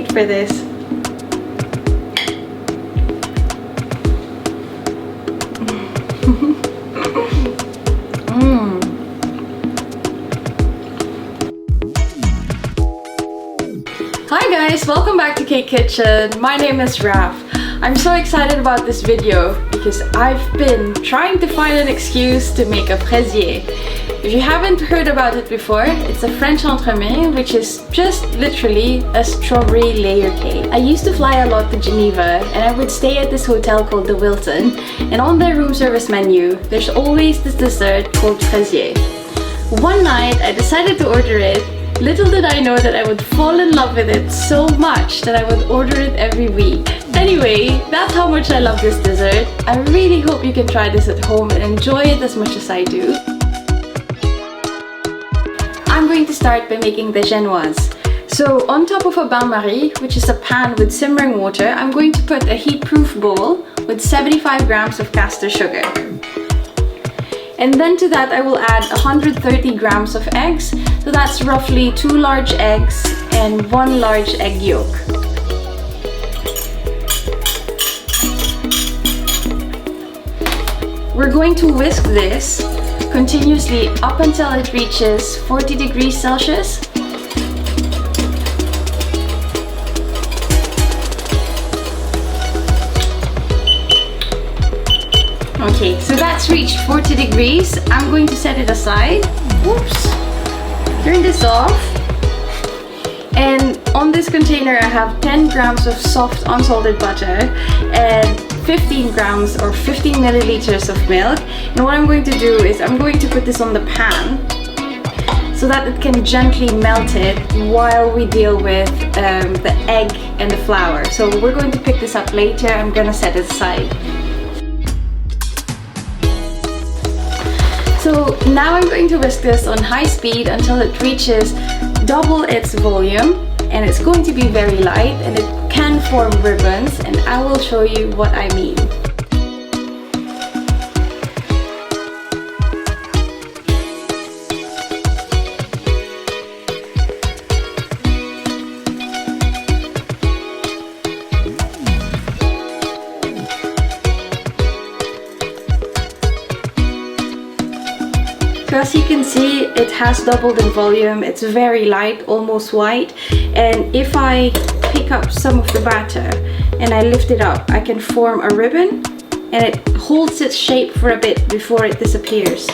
wait for this. Hi guys, welcome back to Keyk Kitchen. My name is Raf. I'm so excited about this video because I've been trying to find an excuse to make a fraisier. If you haven't heard about it before, it's a French entremet, which is just literally a strawberry layer cake. I used to fly a lot to Geneva and I would stay at this hotel called the Wilton, and on their room service menu there's always this dessert called fraisier. One night I decided to order it. Little did I know that I would fall in love with it so much that I would order it every week. Anyway, that's how much I love this dessert. I really hope you can try this at home and enjoy it as much as I do. I'm going to start by making the genoise. So on top of a bain-marie, which is a pan with simmering water, I'm going to put a heat-proof bowl with 75 grams of caster sugar. And then to that I will add 130 grams of eggs, so that's roughly 2 large eggs and 1 large egg yolk. We're going to whisk this continuously up until it reaches 40 degrees Celsius. Okay, so that's reached 40 degrees. I'm going to set it aside. Oops. Turn this off. And on this container I have 10 grams of soft unsalted butter and 15 grams or 15 milliliters of milk. And what I'm going to do is I'm going to put this on the pan so that it can gently melt it while we deal with the egg and the flour. So we're going to pick this up later. I'm going to set it aside. So now I'm going to whisk this on high speed until it reaches double its volume, and it's going to be very light and it can form ribbons, and I will show you what I mean. So as you can see, it has doubled in volume. It's very light, almost white, and if I pick up some of the batter and I lift it up, I can form a ribbon and it holds its shape for a bit before it disappears.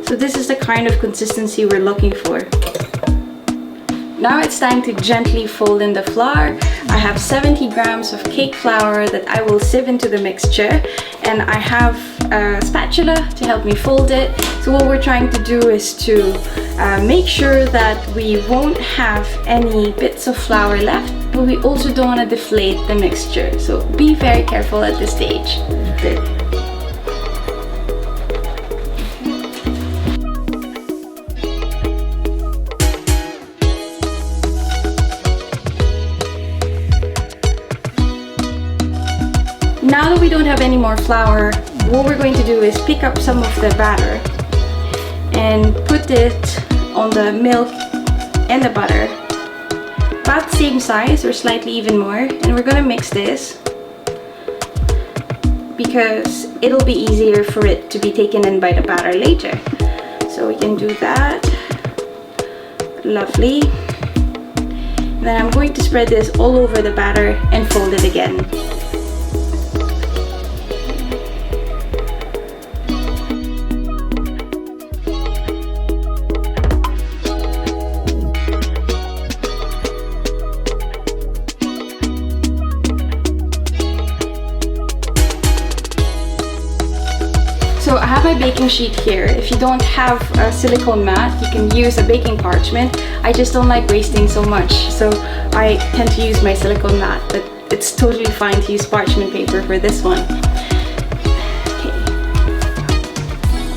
So this is the kind of consistency we're looking for. Now it's time to gently fold in the flour. I have 70 grams of cake flour that I will sieve into the mixture, and I have a spatula to help me fold it. So what we're trying to do is to make sure that we won't have any bits of flour left, but we also don't want to deflate the mixture. So be very careful at this stage. Good. Now that we don't have any more flour, what we're going to do is pick up some of the batter and put it on the milk and the butter, about the same size or slightly even more, and we're going to mix this because it'll be easier for it to be taken in by the batter later. So we can do that. Lovely. And then I'm going to spread this all over the batter and fold it again. So I have my baking sheet here. If you don't have a silicone mat, you can use a baking parchment. I just don't like wasting so much, so I tend to use my silicone mat, but it's totally fine to use parchment paper for this one. Okay.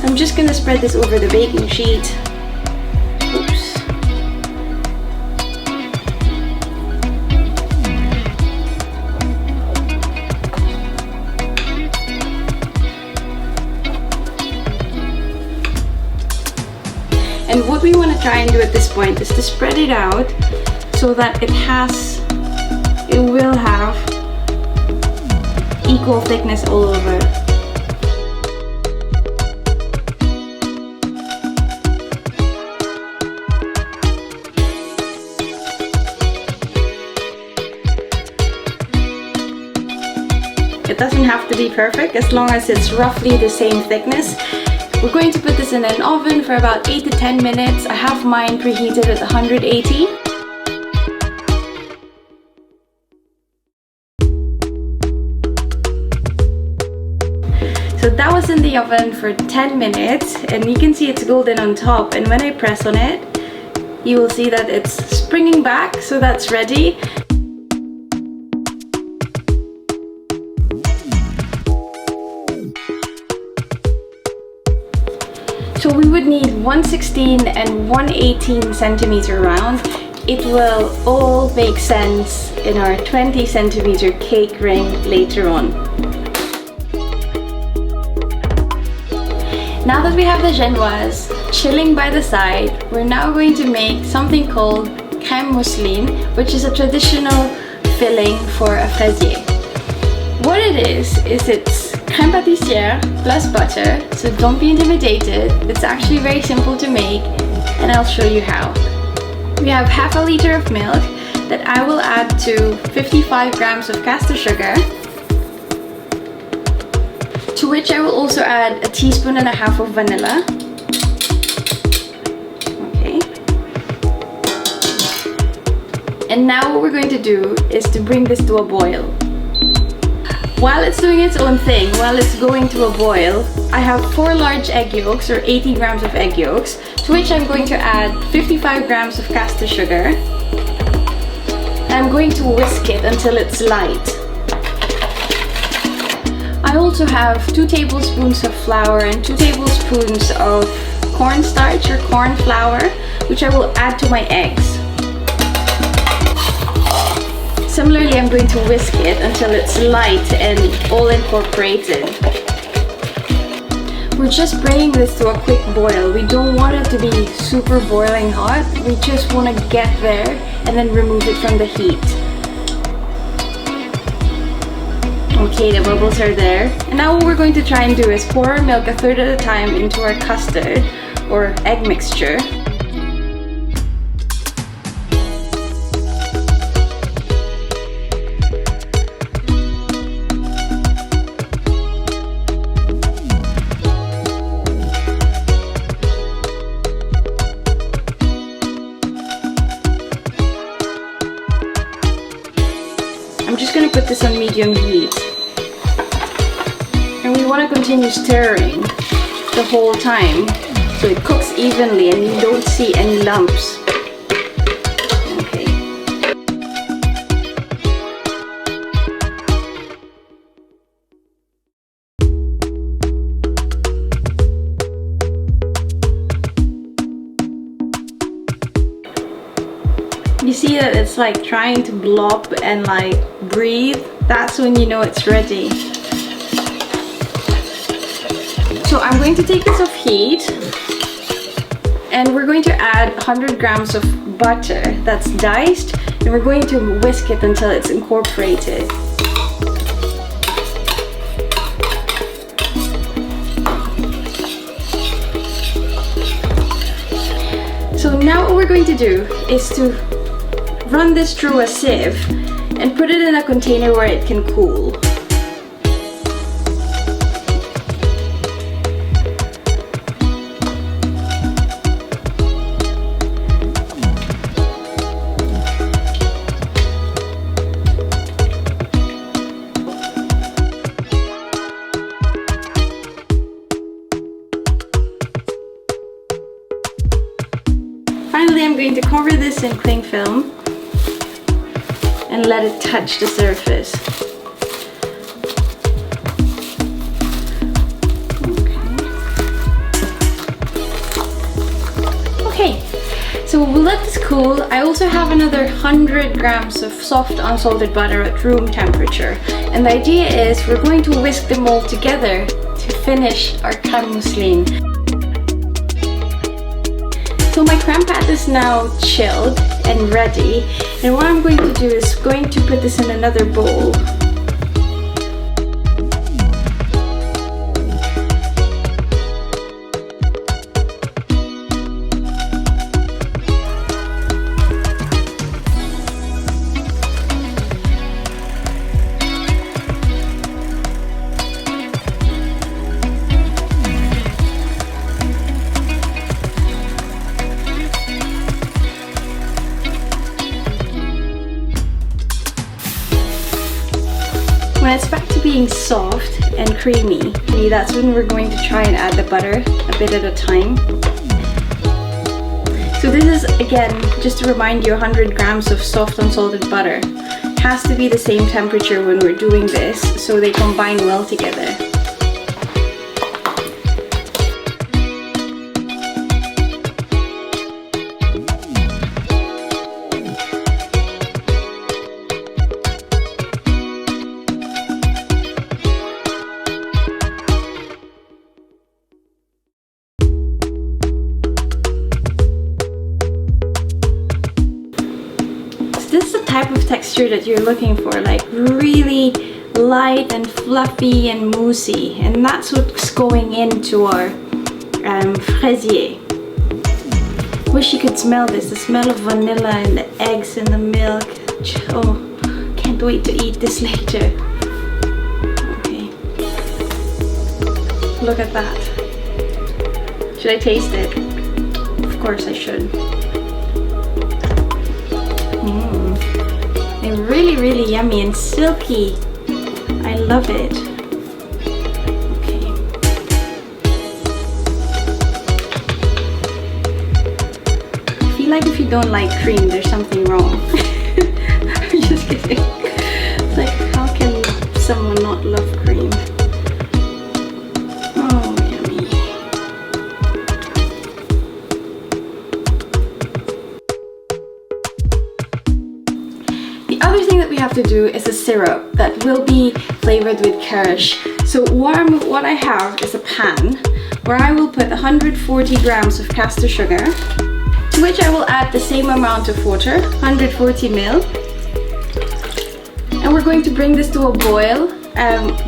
I'm just gonna spread this over the baking sheet. Oops. And what we want to try and do at this point is to spread it out so that it has it will have equal thickness all over. It doesn't have to be perfect as long as it's roughly the same thickness. We're going to put this in an oven for about 8 to 10 minutes. I have mine preheated at 180. So that was in the oven for 10 minutes and you can see it's golden on top, and when I press on it, you will see that it's springing back, so that's ready. So we would need 116 and 118 centimeter round. It will all make sense in our 20 centimeter cake ring later on. Now that we have the genoise chilling by the side, we're now going to make something called crème mousseline, which is a traditional filling for a fraisier. What it is it's crème pâtissière plus butter, so don't be intimidated. It's actually very simple to make, and I'll show you how. We have half a liter of milk that I will add to 55 grams of caster sugar, to which I will also add a teaspoon and a half of vanilla. Okay. And now what we're going to do is to bring this to a boil. While it's doing its own thing, while it's going to a boil, I have 4 large egg yolks, or 80 grams of egg yolks, to which I'm going to add 55 grams of caster sugar. I'm going to whisk it until it's light. I also have 2 tablespoons of flour and 2 tablespoons of cornstarch or corn flour, which I will add to my eggs. Similarly, I'm going to whisk it until it's light and all incorporated. We're just bringing this to a quick boil. We don't want it to be super boiling hot. We just want to get there and then remove it from the heat. Okay, the bubbles are there. And now what we're going to try and do is pour our milk a third at a time into our custard or egg mixture. I'm just going to put this on medium heat. And we want to continue stirring the whole time so it cooks evenly and you don't see any lumps. Okay. You see that it's like trying to blob and like breathe. That's when you know it's ready. So I'm going to take this off heat and we're going to add 100 grams of butter that's diced, and we're going to whisk it until it's incorporated. So now what we're going to do is to run this through a sieve and put it in a container where it can cool. Finally, I'm going to cover this in cling film and let it touch the surface. Okay, so we'll let this cool. I also have another 100 grams of soft unsalted butter at room temperature. And the idea is we're going to whisk them all together to finish our crème mousseline. So my creme pat is now chilled and ready, and what I'm going to do is going to put this in another bowl. When it's back to being soft and creamy, that's when we're going to try and add the butter a bit at a time. So this is, again, just to remind you, 100 grams of soft unsalted butter. It has to be the same temperature when we're doing this so they combine well together. This is the type of texture that you're looking for, like really light and fluffy and moussey, and that's what's going into our Fraisier. Wish you could smell this, the smell of vanilla and the eggs and the milk. Oh, can't wait to eat this later. Okay, look at that. Should I taste it? Of course I should. They're really, really yummy and silky. I love it. Okay. I feel like if you don't like cream, there's something wrong. I'm just kidding. It's like, how can someone not love cream? Oh, yummy. The other thing that we have to do is a syrup that will be flavored with kirsch. So what I have is a pan where I will put 140 grams of caster sugar, to which I will add the same amount of water, 140 ml. And we're going to bring this to a boil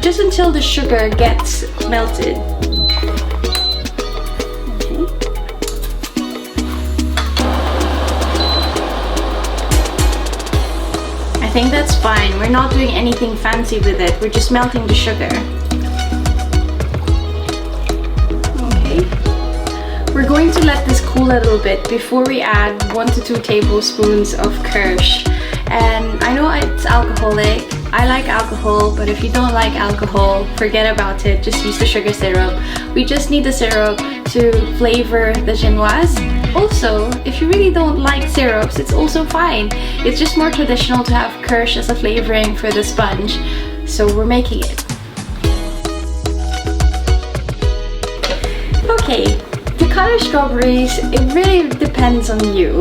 just until the sugar gets melted. I think that's fine. We're not doing anything fancy with it. We're just melting the sugar. Okay. We're going to let this cool a little bit before we add 1 to 2 tablespoons of kirsch. And I know it's alcoholic. I like alcohol, but if you don't like alcohol, forget about it. Just use the sugar syrup. We just need the syrup to flavor the genoise. Also, if you really don't like syrups, it's also fine. It's just more traditional to have kirsch as a flavoring for the sponge, so we're making it. Okay, to cut our strawberries, it really depends on you.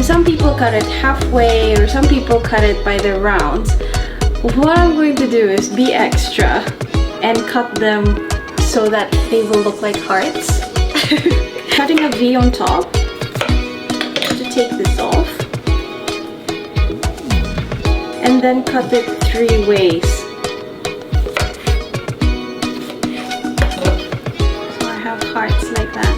Some people cut it halfway, or some people cut it by the rounds. What I'm going to do is be extra and cut them so that they will look like hearts. Cutting a V on top to take this off, and then cut it 3 ways. So I have hearts like that.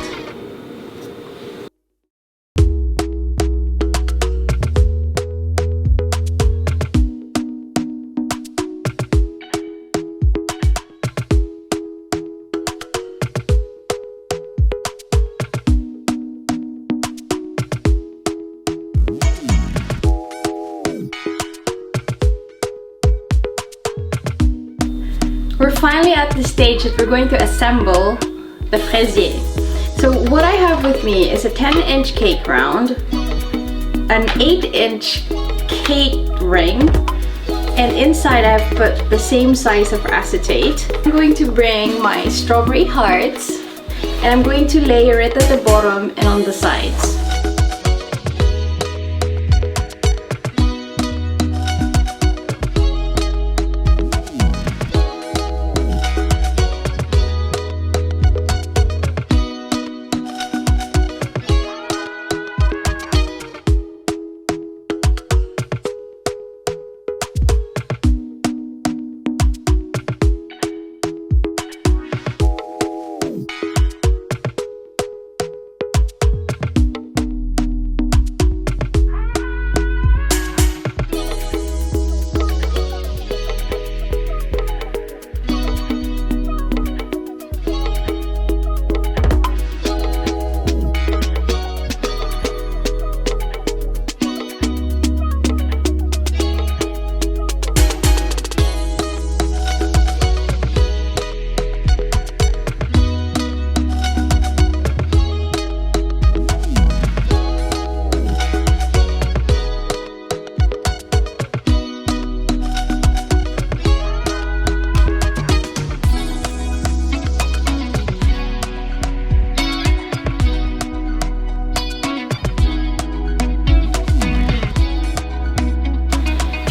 We're finally at the stage that we're going to assemble the fraisier. So what I have with me is a 10-inch cake round, an 8-inch cake ring, and inside I've put the same size of acetate. I'm going to bring my strawberry hearts and I'm going to layer it at the bottom and on the sides.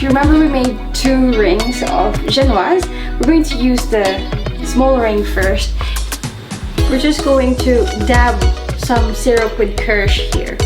you remember, we made 2 rings of genoise. We're going to use the small ring first. We're just going to dab some syrup with kirsch here.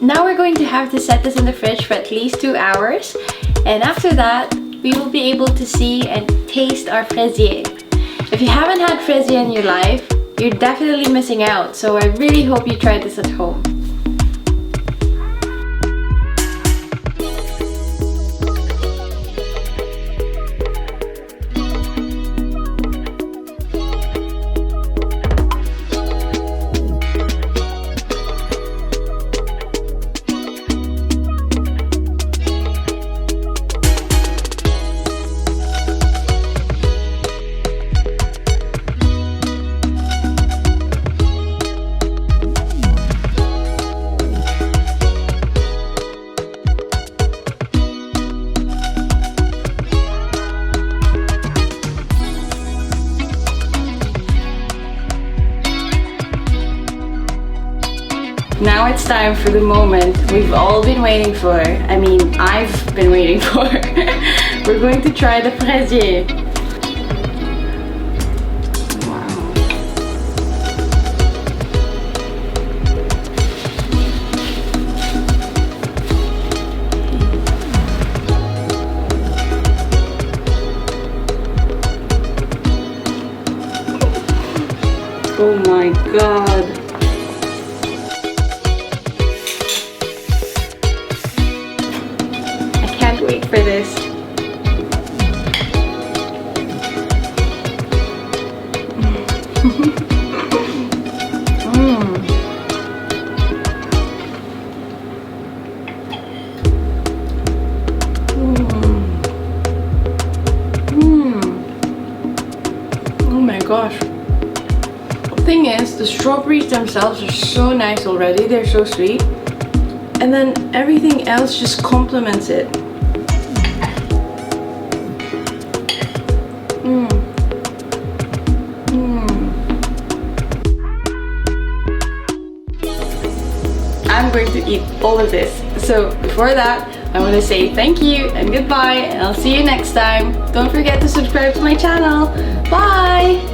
Now we're going to have to set this in the fridge for at least 2 hours, and after that we will be able to see and taste our fraisier. If you haven't had fraisier in your life, you're definitely missing out, so I really hope you try this at home. Now it's time for the moment we've all been waiting for. I mean, I've been waiting for. We're going to try the fraisier. Oh my god. Wait for this. Oh my gosh. The thing is, the strawberries themselves are so nice already, they're so sweet. And then everything else just complements it. I'm going to eat all of this. So before that, I want to say thank you and goodbye, and I'll see you next time. Don't forget to subscribe to my channel. Bye!